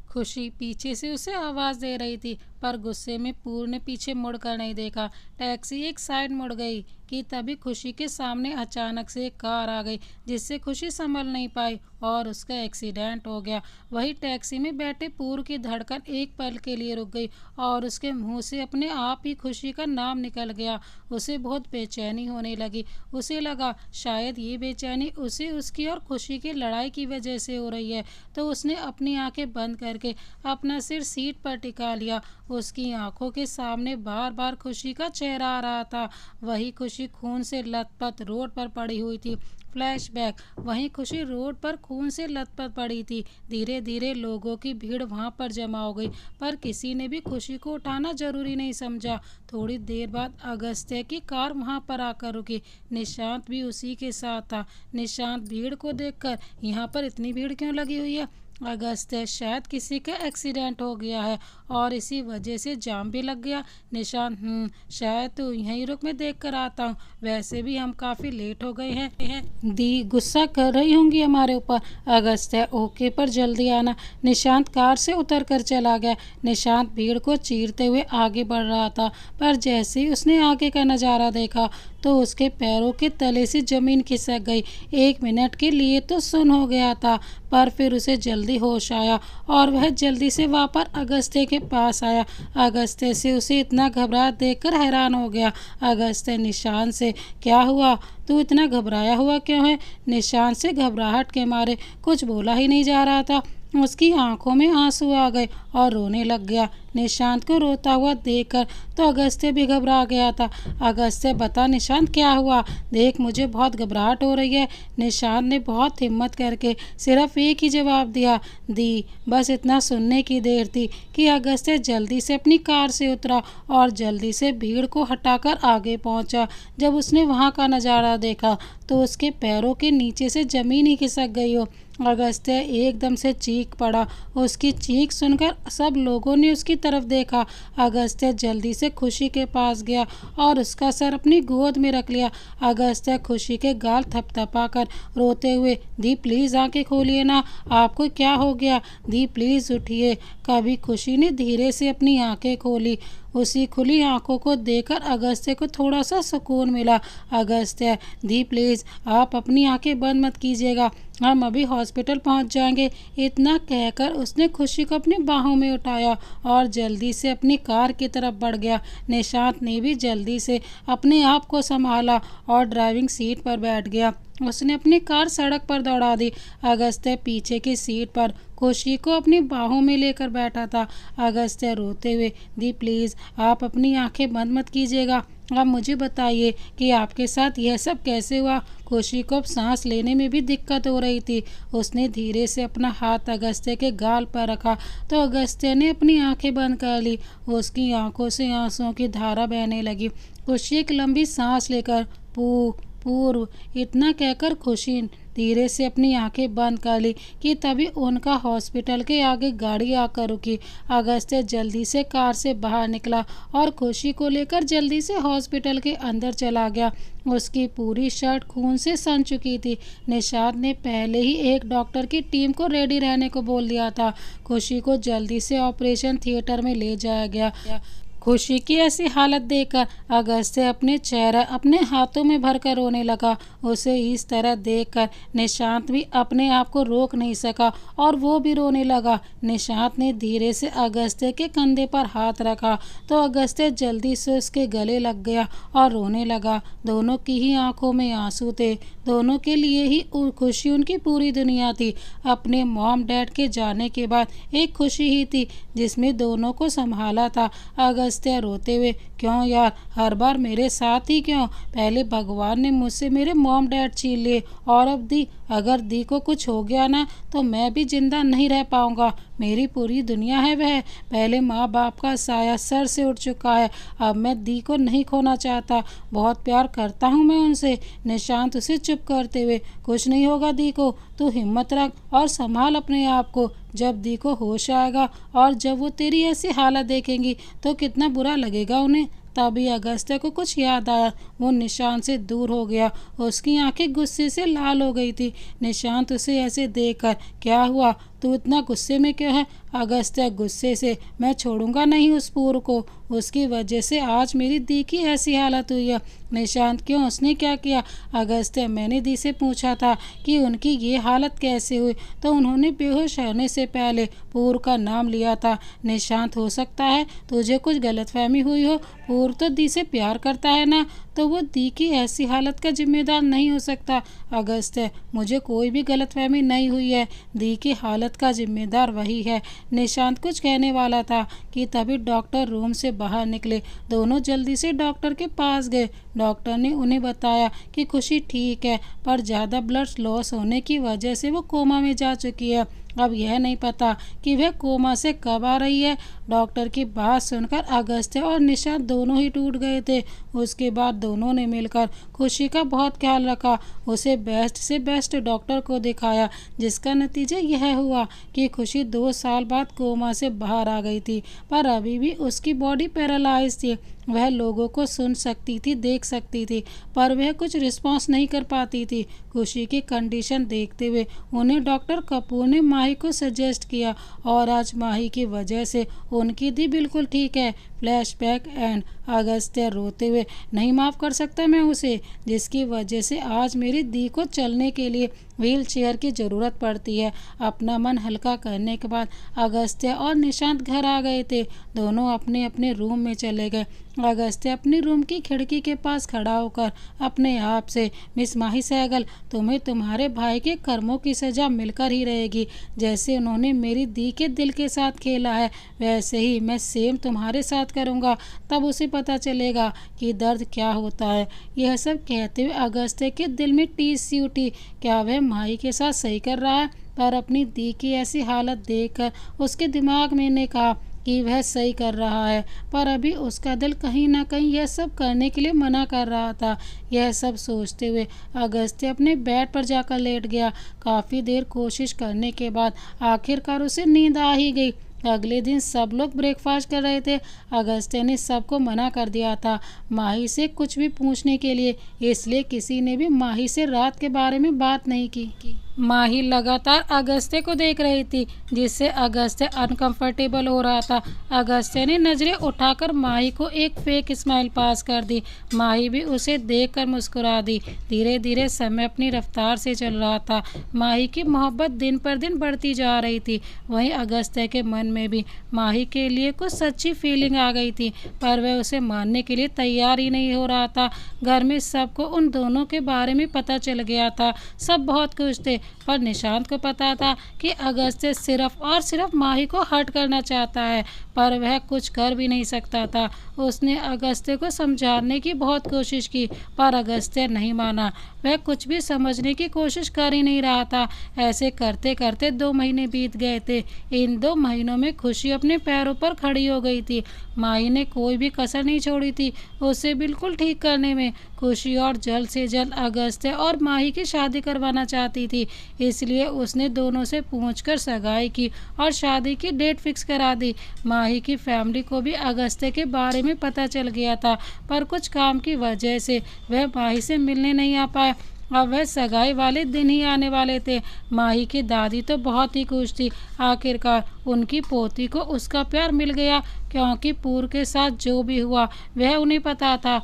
A: खुशी पीछे से उसे आवाज़ दे रही थी, पर गुस्से में पूर्व ने पीछे मुड़कर नहीं देखा। टैक्सी एक साइड मुड़ गई कि तभी खुशी के सामने अचानक से एक कार आ गई, जिससे खुशी संभल नहीं पाई और उसका एक्सीडेंट हो गया। वही टैक्सी में बैठे पूर्व की धड़कन एक पल के लिए रुक गई और उसके मुंह से अपने आप ही खुशी का नाम निकल गया। उसे बहुत बेचैनी होने लगी। उसे लगा शायद ये बेचैनी उसे उसकी और खुशी की लड़ाई की वजह से हो रही है। तो उसने अपनी आंखें बंद करके अपना सिर सीट पर टिका लिया। उसकी आंखों के सामने बार बार खुशी का चेहरा आ रहा था। वही खुशी खून से लथपथ रोड पर पड़ी हुई थी। फ्लैशबैक, वहीं खुशी रोड पर खून से लथपथ पड़ी थी। धीरे धीरे लोगों की भीड़ वहां पर जमा हो गई, पर किसी ने भी खुशी को उठाना जरूरी नहीं समझा। थोड़ी देर बाद अगस्त्य की कार वहां पर आकर रुकी। निशांत भी उसी के साथ था। निशांत भीड़ को देखकर, यहाँ पर इतनी भीड़ क्यों लगी हुई है? अगस्त्य, शायद किसी का एक्सीडेंट हो गया है और इसी वजह से जाम भी लग गया। निशांत, शायद तो यहीं रुक, मैं देख कर आता हूँ। वैसे भी हम काफ़ी लेट हो गए हैं। दी गुस्सा कर रही होंगी हमारे ऊपर। अगस्त्य, ओके, पर जल्दी आना। निशांत कार से उतर कर चला गया। निशांत भीड़ को चीरते हुए आगे बढ़ रहा था, पर जैसे ही उसने आगे का नज़ारा देखा तो उसके पैरों के तले से जमीन खिसक गई। 1 मिनट के लिए तो सुन्न हो गया था, पर फिर उसे जल्दी होश आया और वह जल्दी से वापस अगस्त्य के पास आया। अगस्त्य से उसे इतना घबराहट देखकर हैरान हो गया। अगस्त्य निशांत से, क्या हुआ, तू इतना घबराया हुआ क्यों है? निशांत से घबराहट के मारे कुछ बोला ही नहीं जा रहा था। उसकी आंखों में आंसू आ गए और रोने लग गया। निशांत को रोता हुआ देखकर तो अगस्त्य भी घबरा गया था। अगस्त्य, बता निशांत, क्या हुआ? देख, मुझे बहुत घबराहट हो रही है। निशांत ने बहुत हिम्मत करके सिर्फ एक ही जवाब दिया, दी। बस इतना सुनने की देर थी कि अगस्त्य जल्दी से अपनी कार से उतरा और जल्दी से भीड़ को हटाकर आगे पहुंचा। जब उसने वहां का नज़ारा देखा तो उसके पैरों के नीचे से जमीन ही खिसक गई हो। अगस्त्य एकदम से चीख पड़ा। उसकी चीख सुनकर सब लोगों ने उसकी तरफ देखा। अगस्त्य जल्दी से खुशी के पास गया और उसका सर अपनी गोद में रख लिया। अगस्त्य खुशी के गाल थपथपाकर रोते हुए, दी प्लीज़ आंखें खोलिए ना, आपको क्या हो गया? दी प्लीज़ उठिए। कभी खुशी ने धीरे से अपनी आंखें खोली। उसी खुली आंखों को देखकर अगस्त्य को थोड़ा सा सुकून मिला। अगस्त्य, दी प्लीज़ आप अपनी आंखें बंद मत कीजिएगा, हम अभी हॉस्पिटल पहुंच जाएंगे। इतना कहकर उसने खुशी को अपनी बाहों में उठाया और जल्दी से अपनी कार की तरफ बढ़ गया। निशांत ने भी जल्दी से अपने आप को संभाला और ड्राइविंग सीट पर बैठ गया। उसने अपनी कार सड़क पर दौड़ा दी। अगस्त्य पीछे की सीट पर खुशी को अपनी बाहों में लेकर बैठा था। अगस्त्य रोते हुए, दी प्लीज़ आप अपनी आंखें बंद मत कीजिएगा, आप मुझे बताइए कि आपके साथ यह सब कैसे हुआ? खुशी को अब सांस लेने में भी दिक्कत हो रही थी। उसने धीरे से अपना हाथ अगस्त्य के गाल पर रखा तो अगस्त्य ने अपनी आंखें बंद कर ली। उसकी आंखों से आंसुओं की धारा बहने लगी। खुशी एक लंबी सांस लेकर पूर्व, इतना कहकर खुशी धीरे से अपनी आंखें बंद कर ली कि तभी उनका हॉस्पिटल के आगे गाड़ी आकर रुकी। अगस्त्य जल्दी से कार से बाहर निकला और खुशी को लेकर जल्दी से हॉस्पिटल के अंदर चला गया। उसकी पूरी शर्ट खून से सन चुकी थी। निशांत ने पहले ही एक डॉक्टर की टीम को रेडी रहने को बोल दिया था। खुशी को जल्दी से ऑपरेशन थिएटर में ले जाया गया। खुशी की ऐसी हालत देखकर अगस्त्य अपने चेहरा अपने हाथों में भरकर रोने लगा। उसे इस तरह देखकर निशांत भी अपने आप को रोक नहीं सका और वो भी रोने लगा। निशांत ने धीरे से अगस्त्य के कंधे पर हाथ रखा तो अगस्त्य जल्दी से उसके गले लग गया और रोने लगा। दोनों की ही आंखों में आंसू थे। दोनों के लिए ही खुशी उनकी पूरी दुनिया थी। अपने मॉम डैड के जाने के बाद एक खुशी ही थी जिसमें दोनों को संभाला था। अगस्त्य अगस्त्य रोते हुए, क्यों यार, हर बार मेरे साथ ही क्यों? पहले भगवान ने मुझसे मेरे मॉम डैड छीन लिए और अब दी। अगर दी को कुछ हो गया ना तो मैं भी जिंदा नहीं रह पाऊंगा। मेरी पूरी दुनिया है वह। पहले माँ बाप का साया सर से उठ चुका है। अब मैं दी को नहीं खोना चाहता। बहुत प्यार करता हूँ मैं उनसे। निशांत उसे चुप करते हुए, कुछ नहीं होगा दी को, तू हिम्मत रख और संभाल अपने आप को। जब दी को होश आएगा और जब वो तेरी ऐसी हालत देखेंगी तो कितना बुरा लगेगा उन्हें। तभी अगस्त्य को कुछ याद आया। वो निशांत से दूर हो गया। उसकी आंखें गुस्से से लाल हो गई थी। निशांत उसे ऐसे देखकर, क्या हुआ, तू इतना गुस्से में क्यों है? अगस्त्य गुस्से से, मैं छोड़ूंगा नहीं उस पूर को। उसकी वजह से आज मेरी दी की ऐसी हालत हुई है। निशांत, क्यों, उसने क्या किया? अगस्त्य, मैंने दी से पूछा था कि उनकी ये हालत कैसे हुई तो उन्होंने बेहोश होने से पहले पूर का नाम लिया था। निशांत, हो सकता है तुझे कुछ गलतफहमी हुई हो। पूर तो दी से प्यार करता है ना, तो वो दी की ऐसी हालत का जिम्मेदार नहीं हो सकता। अगस्त्य, मुझे कोई भी गलतफहमी नहीं हुई है। दी की हालत का जिम्मेदार वही है। निशांत कुछ कहने वाला था कि तभी डॉक्टर रूम से बाहर निकले। दोनों जल्दी से डॉक्टर के पास गए। डॉक्टर ने उन्हें बताया कि खुशी ठीक है, पर ज़्यादा ब्लड लॉस होने की वजह से वो कोमा में जा चुकी है। अब यह नहीं पता कि वह कोमा से कब आ रही है। डॉक्टर की बात सुनकर अगस्त्य और निशांत दोनों ही टूट गए थे। उसके बाद दोनों ने मिलकर खुशी का बहुत ख्याल रखा, उसे बेस्ट से बेस्ट डॉक्टर को दिखाया, जिसका नतीजा यह हुआ कि खुशी 2 साल बाद कोमा से बाहर आ गई थी, पर अभी भी उसकी बॉडी पैरालाइज थी। वह लोगों को सुन सकती थी, देख सकती थी, पर वह कुछ रिस्पॉन्स नहीं कर पाती थी। खुशी की कंडीशन देखते हुए उन्हें डॉक्टर कपूर ने माही को सजेस्ट किया और आज माही की वजह से उनकी दी बिल्कुल ठीक है। Flashback and. अगस्त्य रोते हुए, नहीं माफ़ कर सकता मैं उसे, जिसकी वजह से आज मेरी दी को चलने के लिए व्हील चेयर की ज़रूरत पड़ती है। अपना मन हल्का करने के बाद अगस्त्य और निशांत घर आ गए थे। दोनों अपने अपने रूम में चले गए। अगस्त्य अपनी रूम की खिड़की के पास खड़ा होकर अपने आप से, मिस माही सहगल, तुम्हें तुम्हारे भाई के कर्मों की सज़ा मिलकर ही रहेगी। जैसे उन्होंने मेरी दी के दिल के साथ खेला है, वैसे ही मैं सेम तुम्हारे साथ करूँगा। तब उसे पता चलेगा कि दर्द क्या होता है। यह सब कहते हुए अगस्त्य के दिल में टीस सी उठी। क्या वह माही के साथ सही कर रहा है? पर अपनी दी की ऐसी हालत देखकर उसके दिमाग में ने कहा कि वह सही कर रहा है, पर अभी उसका दिल कहीं ना कहीं यह सब करने के लिए मना कर रहा था। यह सब सोचते हुए अगस्त्य अपने बेड पर जाकर लेट गया। काफ़ी देर कोशिश करने के बाद आखिरकार उसे नींद आ ही गई। अगले दिन सब लोग ब्रेकफास्ट कर रहे थे। अगस्त्य ने सबको मना कर दिया था माही से कुछ भी पूछने के लिए, इसलिए किसी ने भी माही से रात के बारे में बात नहीं की। माही लगातार अगस्त्य को देख रही थी, जिससे अगस्त्य अनकंफर्टेबल हो रहा था। अगस्त्य ने नज़रें उठाकर माही को एक फेक स्माइल पास कर दी। माही भी उसे देखकर मुस्कुरा दी। धीरे धीरे समय अपनी रफ्तार से चल रहा था। माही की मोहब्बत दिन पर दिन बढ़ती जा रही थी। वहीं अगस्त्य के मन में भी माही के लिए कुछ सच्ची फीलिंग आ गई थी, पर वह उसे मानने के लिए तैयार ही नहीं हो रहा था। घर में सबको उन दोनों के बारे में पता चल गया था। सब बहुत खुश थे, पर निशांत को पता था कि अगस्त्य सिर्फ और सिर्फ माही को हर्ट करना चाहता है, पर वह कुछ कर भी नहीं सकता था। उसने अगस्त्य को समझाने की बहुत कोशिश की, पर अगस्त्य नहीं माना। वह कुछ भी समझने की कोशिश कर ही नहीं रहा था। ऐसे करते करते 2 महीने बीत गए थे। इन 2 महीनों में खुशी अपने पैरों पर खड़ी हो गई थी। माही ने कोई भी कसर नहीं छोड़ी थी उसे बिल्कुल ठीक करने में। खुशी और जल्द से जल्द अगस्त्य और माही की शादी करवाना चाहती थी, इसलिए उसने दोनों से पूछकर सगाई की और शादी की डेट फिक्स करा दी। माही की फैमिली को भी अगस्त्य के बारे में पता चल गया था, पर कुछ काम की वजह से वह माही से मिलने नहीं आ पाए। अब वह सगाई वाले दिन ही आने वाले थे। माही की दादी तो बहुत ही खुश थी। आखिरकार उनकी पोती को उसका प्यार मिल गया, क्योंकि पूर के साथ जो भी हुआ वह उन्हें पता था।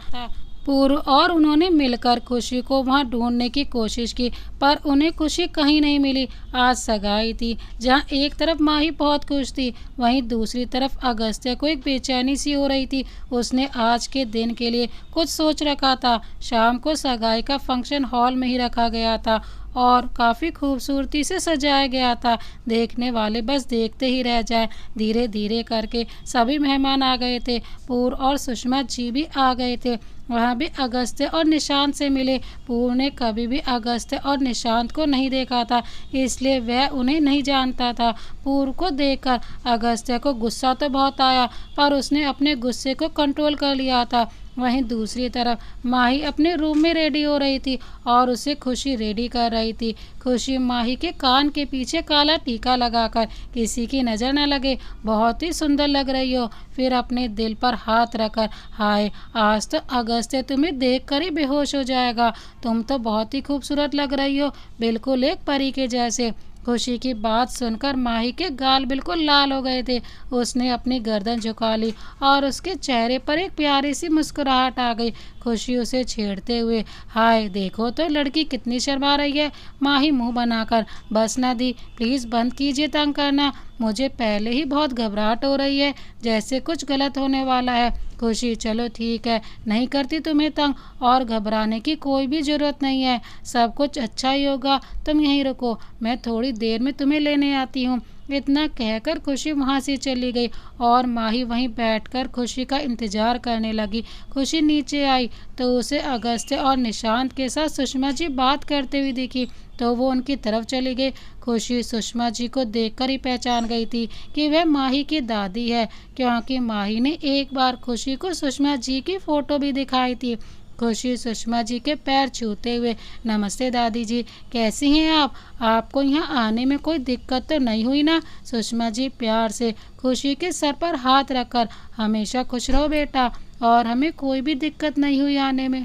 A: पूर्व और उन्होंने मिलकर खुशी को वहां ढूंढने की कोशिश की, पर उन्हें खुशी कहीं नहीं मिली। आज सगाई थी, जहां एक तरफ माही बहुत खुश थी, वहीं दूसरी तरफ अगस्त्य को एक बेचैनी सी हो रही थी। उसने आज के दिन के लिए कुछ सोच रखा था। शाम को सगाई का फंक्शन हॉल में ही रखा गया था और काफ़ी खूबसूरती से सजाया गया था। देखने वाले बस देखते ही रह जाए। धीरे धीरे करके सभी मेहमान आ गए थे। पूर्व और सुषमा जी भी आ गए थे। वहाँ भी अगस्त्य और निशांत से मिले। पूर्व ने कभी भी अगस्त्य और निशांत को नहीं देखा था, इसलिए वह उन्हें नहीं जानता था। पूर्व को देखकर अगस्त्य को गुस्सा तो बहुत आया, पर उसने अपने गुस्से को कंट्रोल कर लिया था। वहीं दूसरी तरफ माही अपने रूम में रेडी हो रही थी और उसे खुशी रेडी कर रही थी। खुशी माही के कान के पीछे काला टीका लगाकर, किसी की नज़र न लगे, बहुत ही सुंदर लग रही हो। फिर अपने दिल पर हाथ रखकर, हाय आज तो अगस्त्य तुम्हें देखकर ही बेहोश हो जाएगा। तुम तो बहुत ही खूबसूरत लग रही हो, बिल्कुल एक परी के जैसे। खुशी की बात सुनकर माही के गाल बिल्कुल लाल हो गए थे। उसने अपनी गर्दन झुका ली और उसके चेहरे पर एक प्यारी सी मुस्कुराहट आ गई। खुशी उसे छेड़ते हुए, हाय देखो तो लड़की कितनी शर्मा रही है। माही मुंह बनाकर, बस न दी, प्लीज़ बंद कीजिए तंग करना, मुझे पहले ही बहुत घबराहट हो रही है, जैसे कुछ गलत होने वाला है। खुशी, चलो ठीक है, नहीं करती तुम्हें तंग, और घबराने की कोई भी ज़रूरत नहीं है, सब कुछ अच्छा ही होगा, तुम यहीं रुको, मैं थोड़ी देर में तुम्हें लेने आती हूँ। इतना कहकर खुशी वहाँ से चली गई और माही वहीं बैठकर खुशी का इंतज़ार करने लगी। खुशी नीचे आई तो उसे अगस्त्य और निशांत के साथ सुषमा जी बात करते हुए दिखी, तो वो उनकी तरफ चली गई। खुशी सुषमा जी को देखकर ही पहचान गई थी कि वह माही की दादी है, क्योंकि माही ने एक बार खुशी को सुषमा जी की फ़ोटो भी दिखाई थी। खुशी सुषमा जी के पैर छूते हुए, नमस्ते दादी जी, कैसी हैं आप? आपको यहाँ आने में कोई दिक्कत तो नहीं हुई ना? सुषमा जी प्यार से खुशी के सर पर हाथ रखकर, हमेशा खुश रहो बेटा, और हमें कोई भी दिक्कत नहीं हुई आने में।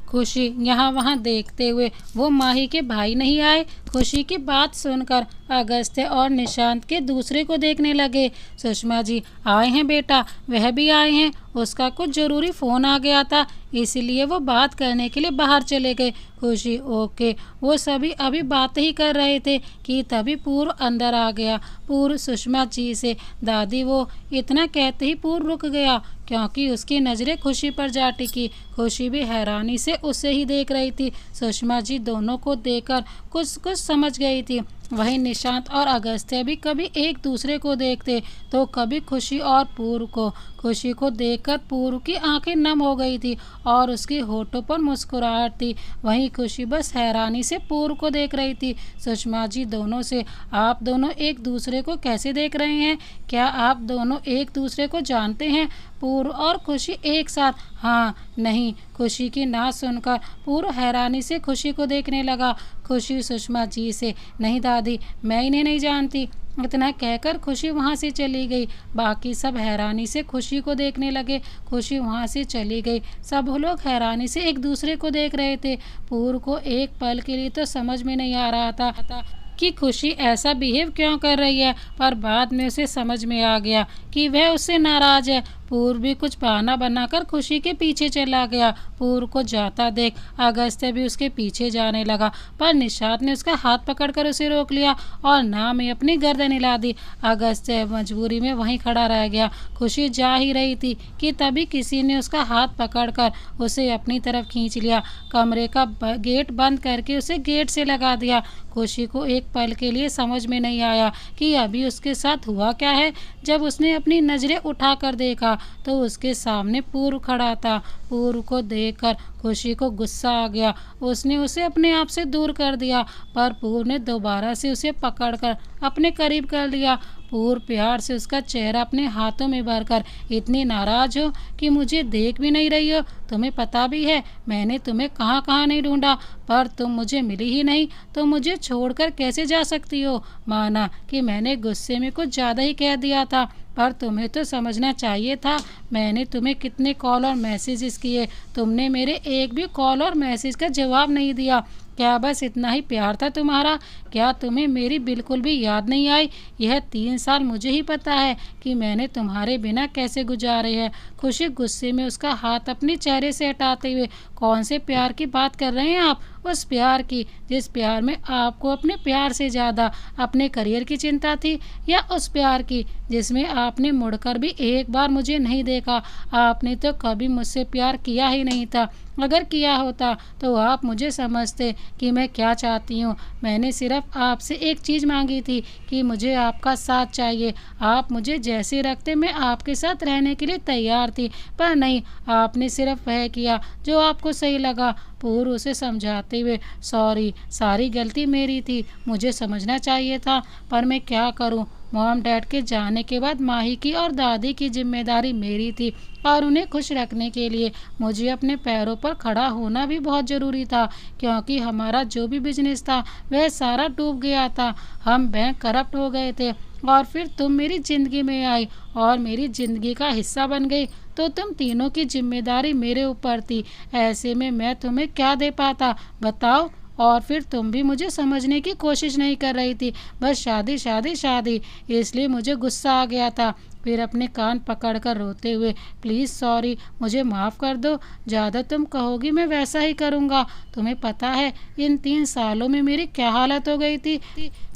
A: खुशी यहाँ वहाँ देखते हुए, वो माही के भाई नहीं आए? खुशी की बात सुनकर अगस्त्य और निशांत के दूसरे को देखने लगे। सुषमा जी, आए हैं बेटा, वह भी आए हैं, उसका कुछ ज़रूरी फ़ोन आ गया था, इसीलिए वो बात करने के लिए बाहर चले गए। खुशी, ओके। वो सभी अभी बात ही कर रहे थे कि तभी पूर्व अंदर आ गया। पूर्व सुषमा जी से, दादी, वो इतना कहते ही पूर्व रुक गया, क्योंकि उसकी नज़रें खुशी पर जा टिकी। खुशी भी हैरानी से उसे ही देख रही थी। सुषमा जी दोनों को देखकर कुछ कुछ समझ गई थी। वहीं निशांत और अगस्त्य भी कभी एक दूसरे को देखते तो कभी खुशी और पूर्व को। खुशी को देखकर पूर्व की आंखें नम हो गई थी और उसके होठों पर मुस्कुराहट थी। वहीं खुशी बस हैरानी से पूर्व को देख रही थी। सुषमा जी दोनों से, आप दोनों एक दूसरे को कैसे देख रहे हैं? क्या आप दोनों एक दूसरे को जानते हैं? पूर्व और खुशी एक साथ, हाँ नहीं। खुशी की ना सुनकर पूर्व हैरानी से खुशी को देखने लगा। खुशी सुषमा जी से, नहीं दादी, मैं इन्हें नहीं जानती। इतना कहकर खुशी वहाँ से चली गई। बाकी सब हैरानी से खुशी को देखने लगे। खुशी वहाँ से चली गई। सब लोग हैरानी से एक दूसरे को देख रहे थे। पूर्व को एक पल के लिए तो समझ में नहीं आ रहा था कि खुशी ऐसा बिहेव क्यों कर रही है, पर बाद में उसे समझ में आ गया कि वह उससे नाराज है। पूर्व भी कुछ बहाना बनाकर खुशी के पीछे चला गया। पूर्व को जाता देख अगस्त्य भी उसके पीछे जाने लगा, पर निशांत ने उसका हाथ पकड़कर उसे रोक लिया और नाम में अपनी गर्दन हिला दी। अगस्त्य मजबूरी में वहीं खड़ा रह गया। खुशी जा ही रही थी कि तभी किसी ने उसका हाथ पकड़कर उसे अपनी तरफ खींच लिया। कमरे का गेट बंद करके उसे गेट से लगा दिया। खुशी को एक पल के लिए समझ में नहीं आया कि अभी उसके साथ हुआ क्या है। जब उसने अपनी नज़रें उठाकर देखा तो उसके सामने पूर्व खड़ा था। पूर्व को देखकर खुशी को गुस्सा आ गया। उसने उसे अपने आप से दूर कर दिया, पर पूर्व ने दोबारा से उसे पकड़कर अपने करीब कर लिया। पूर्व प्यार से उसका चेहरा अपने हाथों में भरकर, इतनी नाराज हो कि मुझे देख भी नहीं रही हो? तुम्हें पता भी है मैंने तुम्हें कहाँ कहाँ नहीं ढूंढा, पर तुम मुझे मिली ही नहीं, तो मुझे छोड़कर कैसे जा सकती हो? माना कि मैंने गुस्से में कुछ ज़्यादा ही कह दिया था, पर तुम्हें तो समझना चाहिए था मैंने तुम्हें कितने कॉल और मैसेजेस किए, तुमने मेरे एक भी कॉल और मैसेज का जवाब नहीं दिया। क्या बस इतना ही प्यार था तुम्हारा? क्या तुम्हें मेरी बिल्कुल भी याद नहीं आई? यह 3 साल मुझे ही पता है कि मैंने तुम्हारे बिना कैसे गुजारे हैं। खुशी गुस्से में उसका हाथ अपने चेहरे से हटाते हुए, कौन से प्यार की बात कर रहे हैं आप? उस प्यार की जिस प्यार में आपको अपने प्यार से ज़्यादा अपने करियर की चिंता थी, या उस प्यार की जिसमें आपने मुड़कर भी एक बार मुझे नहीं देखा? आपने तो कभी मुझसे प्यार किया ही नहीं था। अगर किया होता तो आप मुझे समझते कि मैं क्या चाहती हूँ। मैंने सिर्फ आपसे एक चीज़ मांगी थी कि मुझे आपका साथ चाहिए। आप मुझे जैसे रखते मैं आपके साथ रहने के लिए तैयार थी, पर नहीं, आपने सिर्फ वह किया जो आपको सही लगा। पूर्व उसे समझाते हुए, सॉरी, सारी गलती मेरी थी, मुझे समझना चाहिए था, पर मैं क्या करूं? मॉम डैड के जाने के बाद माही की और दादी की जिम्मेदारी मेरी थी, और उन्हें खुश रखने के लिए मुझे अपने पैरों पर खड़ा होना भी बहुत ज़रूरी था, क्योंकि हमारा जो भी बिजनेस था वह सारा डूब गया था। हम बैंक करप्ट हो गए थे, और फिर तुम मेरी ज़िंदगी में आई और मेरी ज़िंदगी का हिस्सा बन गई, तो तुम तीनों की जिम्मेदारी मेरे ऊपर थी। ऐसे में मैं तुम्हें क्या दे पाता, बताओ? और फिर तुम भी मुझे समझने की कोशिश नहीं कर रही थी, बस शादी शादी शादी। इसलिए मुझे गुस्सा आ गया था। फिर अपने कान पकड़कर रोते हुए, प्लीज़ सॉरी, मुझे माफ़ कर दो, ज़्यादा तुम कहोगी मैं वैसा ही करूँगा। तुम्हें पता है इन 3 सालों में मेरी क्या हालत हो गई थी?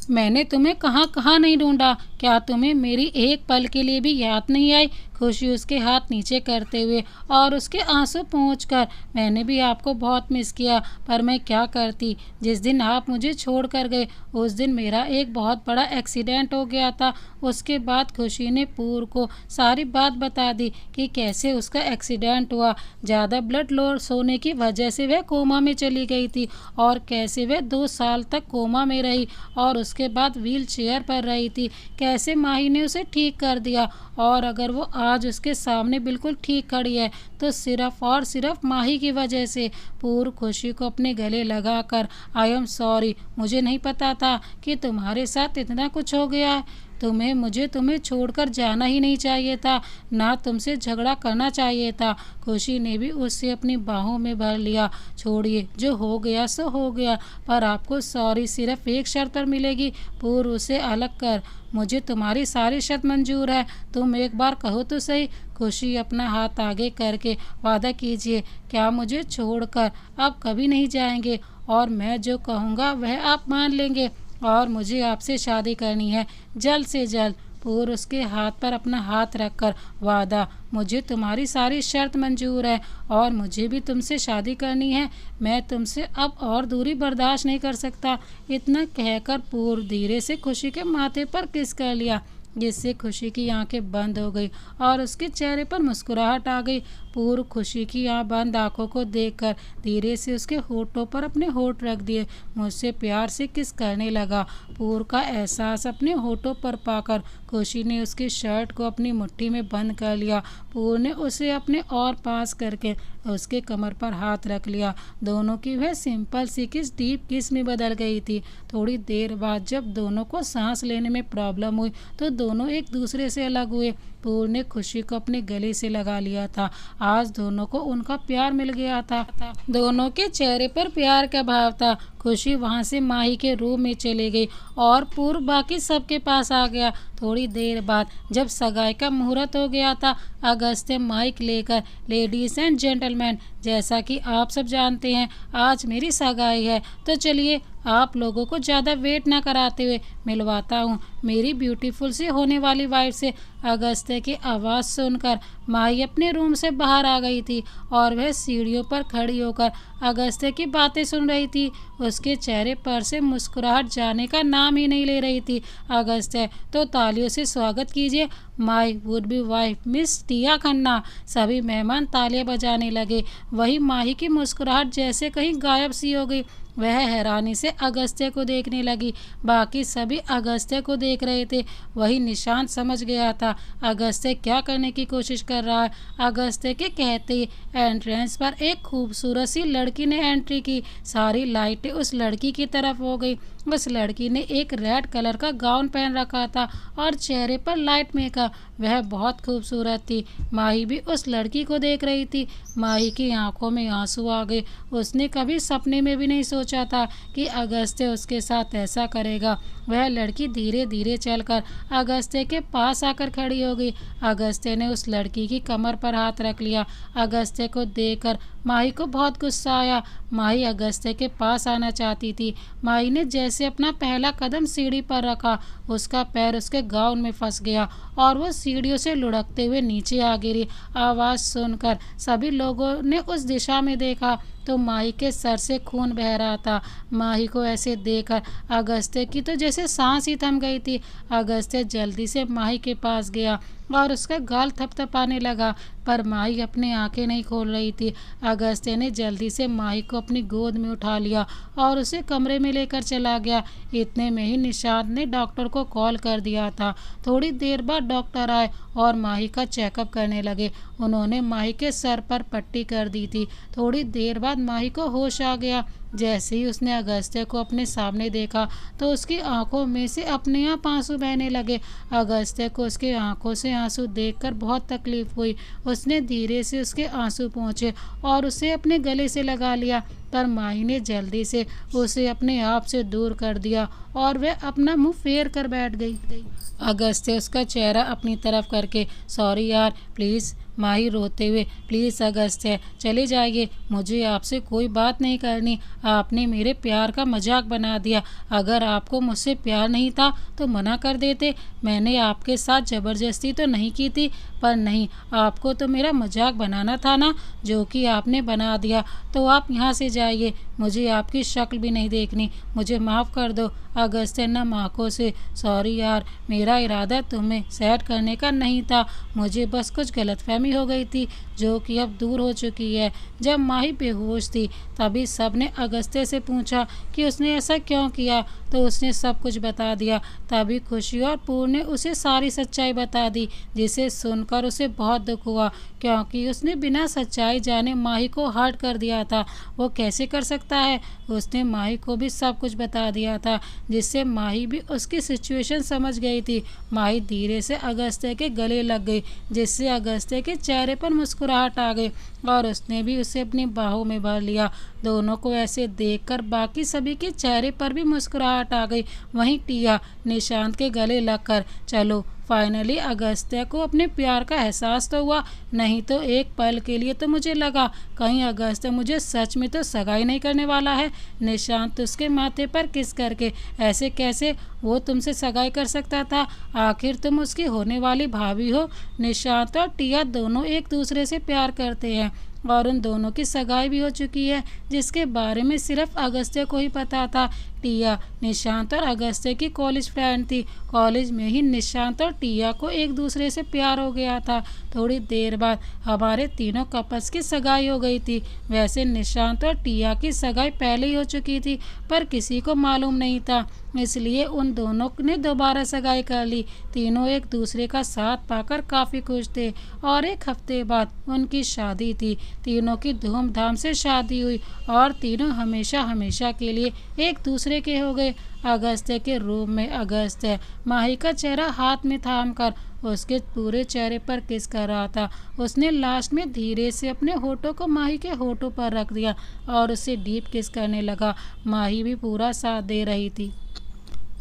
A: मैंने तुम्हें कहाँ कहाँ नहीं ढूंढा। क्या तुम्हें मेरी एक पल के लिए भी याद नहीं आई? खुशी उसके हाथ नीचे करते हुए और उसके आंसू पोंछकर, मैंने भी आपको बहुत मिस किया, पर मैं क्या करती? जिस दिन आप मुझे छोड़ कर गए उस दिन मेरा एक बहुत बड़ा एक्सीडेंट हो गया था। उसके बाद खुशी ने पूर को सारी बात बता दी कि कैसे उसका एक्सीडेंट हुआ। ज़्यादा ब्लड लॉस होने की वजह से वह कोमा में चली गई थी, और कैसे वह 2 साल तक कोमा में रही और उसके बाद व्हील चेयर पर रही थी। कैसे माही ने उसे ठीक कर दिया, और अगर वो आज उसके सामने बिल्कुल ठीक खड़ी है तो सिर्फ और सिर्फ माही की वजह से। पूर्व खुशी को अपने गले लगाकर, आई एम सॉरी, मुझे नहीं पता था कि तुम्हारे साथ इतना कुछ हो गया है। तुम्हें छोड़कर जाना ही नहीं चाहिए था, ना तुमसे झगड़ा करना चाहिए था। खुशी ने भी उससे अपनी बाहों में भर लिया। छोड़िए, जो हो गया सो हो गया, पर आपको सॉरी सिर्फ एक शर्त पर मिलेगी। पूर्व उसे अलग कर, मुझे तुम्हारी सारी शर्त मंजूर है, तुम एक बार कहो तो सही। खुशी अपना हाथ आगे करके, वादा कीजिए, क्या मुझे छोड़कर आप कभी नहीं जाएंगे, और मैं जो कहूँगा वह आप मान लेंगे, और मुझे आपसे शादी करनी है, जल्द से जल्द। पूर्व उसके हाथ पर अपना हाथ रखकर, वादा, मुझे तुम्हारी सारी शर्त मंजूर है, और मुझे भी तुमसे शादी करनी है। मैं तुमसे अब और दूरी बर्दाश्त नहीं कर सकता। इतना कहकर पूर्व धीरे से खुशी के माथे पर किस कर लिया, जिससे खुशी की आंखें बंद हो गई और उसके चेहरे पर मुस्कुराहट आ गई। पूर्व खुशी की बंद आंखों को देखकर धीरे से उसके होठों पर अपने होठ रख दिए, मुझसे प्यार से किस करने लगा। पूर्व का एहसास अपने होठों पर पाकर खुशी ने उसकी शर्ट को अपनी मुट्ठी में बंद कर लिया। पूर्व ने उसे अपने और पास करके उसके कमर पर हाथ रख लिया। दोनों की वह सिंपल सी किस डीप किस में बदल गई थी। थोड़ी देर बाद जब दोनों को सांस लेने में प्रॉब्लम हुई तो दोनों एक दूसरे से अलग हुए। पूर्व ने खुशी को अपने गले से लगा लिया था। आज दोनों को उनका प्यार मिल गया था। दोनों के चेहरे पर प्यार का भाव था। खुशी वहां से माही के रूम में चली गई और पूर्व बाकी सबके पास आ गया। थोड़ी देर बाद जब सगाई का मुहूर्त हो गया था, अगस्त्य माइक लेकर, लेडीज एंड जेंटलमैन, जैसा कि आप सब जानते हैं आज मेरी सगाई है, तो चलिए आप लोगों को ज़्यादा वेट ना कराते हुए मिलवाता हूँ मेरी ब्यूटीफुल सी होने वाली वाइफ से। अगस्त्य की आवाज़ सुनकर माही अपने रूम से बाहर आ गई थी और वह सीढ़ियों पर खड़ी होकर अगस्त्य की बातें सुन रही थी। उसके चेहरे पर से मुस्कुराहट जाने का नाम ही नहीं ले रही थी। अगस्त्य, तो तालियों से स्वागत कीजिए my would be wife miss Tia Khanna. सभी मेहमान तालियां बजाने लगे। वही माही की मुस्कुराहट जैसे कहीं गायब सी हो गई। वह हैरानी से अगस्त्य को देखने लगी। बाकी सभी अगस्त्य को देख रहे थे। वही निशांत समझ गया था अगस्त्य क्या करने की कोशिश कर रहा है। अगस्त्य के कहते ही एंट्रेंस पर एक खूबसूरत सी लड़की ने एंट्री की। सारी लाइटें उस लड़की की तरफ हो गई। उस लड़की ने एक रेड कलर का गाउन पहन रखा था और चेहरे पर लाइट मेकअप। था वह बहुत खूबसूरत थी। माही भी उस लड़की को देख रही थी। माही की आंखों में आंसू आ गए। उसने कभी सपने में भी नहीं सोचा था कि अगस्त्य उसके साथ ऐसा करेगा। वह लड़की धीरे धीरे चलकर अगस्त्य के पास आकर खड़ी हो गई। अगस्त्य ने उस लड़की की कमर पर हाथ रख लिया। अगस्त्य को देखकर माही को बहुत गुस्सा आया। माही अगस्त्य के पास आना चाहती थी। माही ने जैसे अपना पहला कदम सीढ़ी पर रखा, उसका पैर उसके गाउन में फंस गया और वो सीढ़ियों से लुढ़कते हुए नीचे आ गिरी। आवाज़ सुनकर सभी लोगों ने उस दिशा में देखा तो माही के सर से खून बह रहा था। माही को ऐसे देखकर अगस्त्य की तो जैसे सांस ही थम गई थी। अगस्त्य जल्दी से माही के पास गया और उसका गाल थपथपाने लगा, पर माही अपनी आंखें नहीं खोल रही थी। अगस्त्य ने जल्दी से माही को अपनी गोद में उठा लिया और उसे कमरे में लेकर चला गया। इतने में ही निशांत ने डॉक्टर को कॉल कर दिया था। थोड़ी देर बाद डॉक्टर आए और माही का चेकअप करने लगे। उन्होंने माही के सर पर पट्टी कर दी थी। थोड़ी देर बाद माही को होश आ गया। जैसे ही उसने अगस्त्य को अपने सामने देखा तो उसकी आंखों में से अपने आप आंसू बहने लगे। अगस्त्य को उसके आंखों से आंसू देखकर बहुत तकलीफ हुई। उसने धीरे से उसके आंसू पोंछे और उसे अपने गले से लगा लिया, पर माही ने जल्दी से उसे अपने आप से दूर कर दिया और वह अपना मुंह फेर कर बैठ गई। अगस्त्य उसका चेहरा अपनी तरफ करके, सॉरी यार, प्लीज़, माही रोते हुए, प्लीज़ अगस्त्य चले जाइए, मुझे आपसे कोई बात नहीं करनी। आपने मेरे प्यार का मजाक बना दिया। अगर आपको मुझसे प्यार नहीं था तो मना कर देते। मैंने आपके साथ ज़बरदस्ती तो नहीं की थी, पर नहीं, आपको तो मेरा मजाक बनाना था ना, जो कि आपने बना दिया। तो आप यहाँ से जाइए, मुझे आपकी शक्ल भी नहीं देखनी, मुझे माफ़ कर दो। अगस्त्य नम आंखों से, सॉरी यार, मेरा इरादा तुम्हें सैड करने का नहीं था, मुझे बस कुछ गलतफहमी हो गई थी जो कि अब दूर हो चुकी है। जब माही बेहोश थी तभी सब ने अगस्त्य से पूछा कि उसने ऐसा क्यों किया, तो उसने सब कुछ बता दिया। तभी खुशी और पूर्ण ने उसे सारी सच्चाई बता दी, जिसे सुनकर उसे बहुत दुख हुआ, क्योंकि उसने बिना सच्चाई जाने माही को हर्ट कर दिया था। वो कैसे कर सकता है? उसने माही को भी सब कुछ बता दिया था, जिससे माही भी उसकी सिचुएशन समझ गई थी। माही धीरे से अगस्त्य के गले लग गई, जिससे अगस्त्य के चेहरे पर मुस्कुराहट आ गई और उसने भी उसे अपनी बाहों में भर लिया। दोनों को ऐसे देखकर बाकी सभी के चेहरे पर भी मुस्कुराहट आ गई। वहीं टिया निशांत के गले लगकर, चलो फाइनली अगस्त्य को अपने प्यार का एहसास तो हुआ, नहीं तो एक पल के लिए तो मुझे लगा कहीं अगस्त्य मुझे सच में तो सगाई नहीं करने वाला है। निशांत उसके माथे पर किस करके, ऐसे कैसे वो तुमसे सगाई कर सकता था? आखिर तुम उसकी होने वाली भाभी हो। निशांत और टिया दोनों एक दूसरे से प्यार करते हैं और उन दोनों की सगाई भी हो चुकी है, जिसके बारे में सिर्फ अगस्त्य को ही पता था। टिया निशांत और अगस्त्य की कॉलेज फ्रेंड थी। कॉलेज में ही निशांत और टिया को एक दूसरे से प्यार हो गया था। थोड़ी देर बाद हमारे तीनों कपल्स की सगाई हो गई थी। वैसे निशांत और टिया की सगाई पहले ही हो चुकी थी, पर किसी को मालूम नहीं था, इसलिए उन दोनों ने दोबारा सगाई कर ली। तीनों एक दूसरे का साथ पाकर काफ़ी खुश थे और एक हफ्ते बाद उनकी शादी थी। तीनों की धूमधाम से शादी हुई और तीनों हमेशा हमेशा के लिए एक दूसरे के हो गए। अगस्त्य के रूम में अगस्त्य माही का चेहरा हाथ में थामकर उसके पूरे चेहरे पर किस कर रहा था। उसने लास्ट में धीरे से अपने होठों को माही के होठों पर रख दिया और उसे डीप किस करने लगा। माही भी पूरा साथ दे रही थी।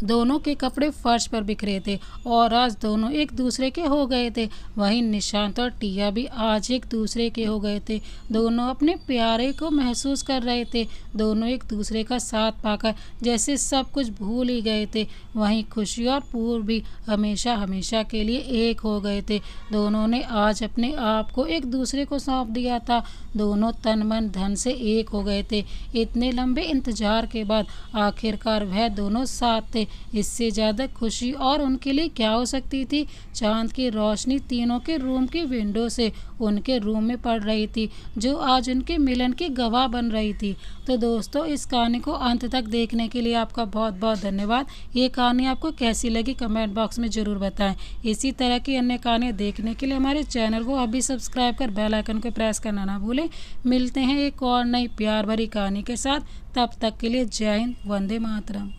A: दोनों के कपड़े फर्श पर बिखरे थे और आज दोनों एक दूसरे के हो गए थे। वहीं निशांत और टिया भी आज एक दूसरे के हो गए थे। दोनों अपने प्यारे को महसूस कर रहे थे। दोनों एक दूसरे का साथ पाकर जैसे सब कुछ भूल ही गए थे। वहीं खुशी और पूर्व भी हमेशा हमेशा के लिए एक हो गए थे। दोनों ने आज अपने आप को एक दूसरे को सौंप दिया था। दोनों तन मन धन से एक हो गए थे। इतने लंबे इंतजार के बाद आखिरकार वह दोनों साथ थे। इससे ज़्यादा खुशी और उनके लिए क्या हो सकती थी। चांद की रोशनी तीनों के रूम की विंडो से उनके रूम में पड़ रही थी, जो आज उनके मिलन की गवाह बन रही थी। तो दोस्तों, इस कहानी को अंत तक देखने के लिए आपका बहुत बहुत धन्यवाद। ये कहानी आपको कैसी लगी कमेंट बॉक्स में ज़रूर बताएं। इसी तरह की अन्य कहानियाँ देखने के लिए हमारे चैनल को अभी सब्सक्राइब कर बेल आइकन को प्रेस करना ना भूलें। मिलते हैं एक और नई प्यार भरी कहानी के साथ। तब तक के लिए जय हिंद, वंदे मातरम।